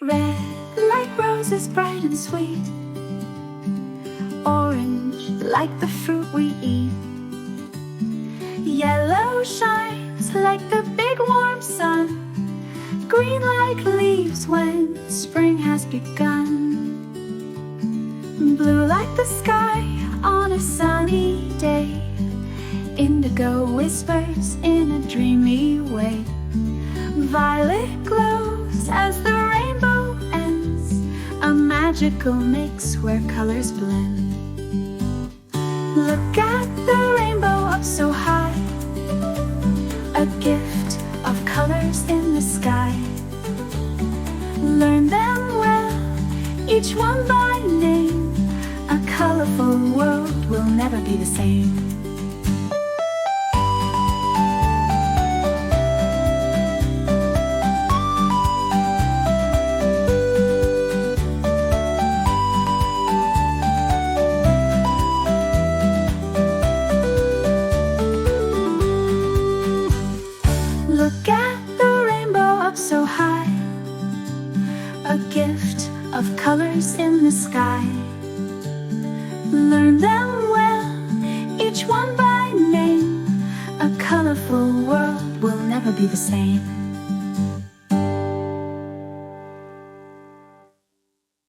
Red like roses bright and sweet, orange like the fruit we eat. Yellow shines like the big warm sun, green like leaves when spring has begun. Blue like the sky on a sunny day, indigo whispers in a dreamy way. Violet glows as the rainbow ends, a magical mix where colors blend. Look at the rainbow up so high, a gift of colors in the sky. Learn them well, each one by name. A colorful world will never be the same. Look at the rainbow up so high, a gift of colors in the sky. Learn them well, each one by name. A colorful world will never be the same.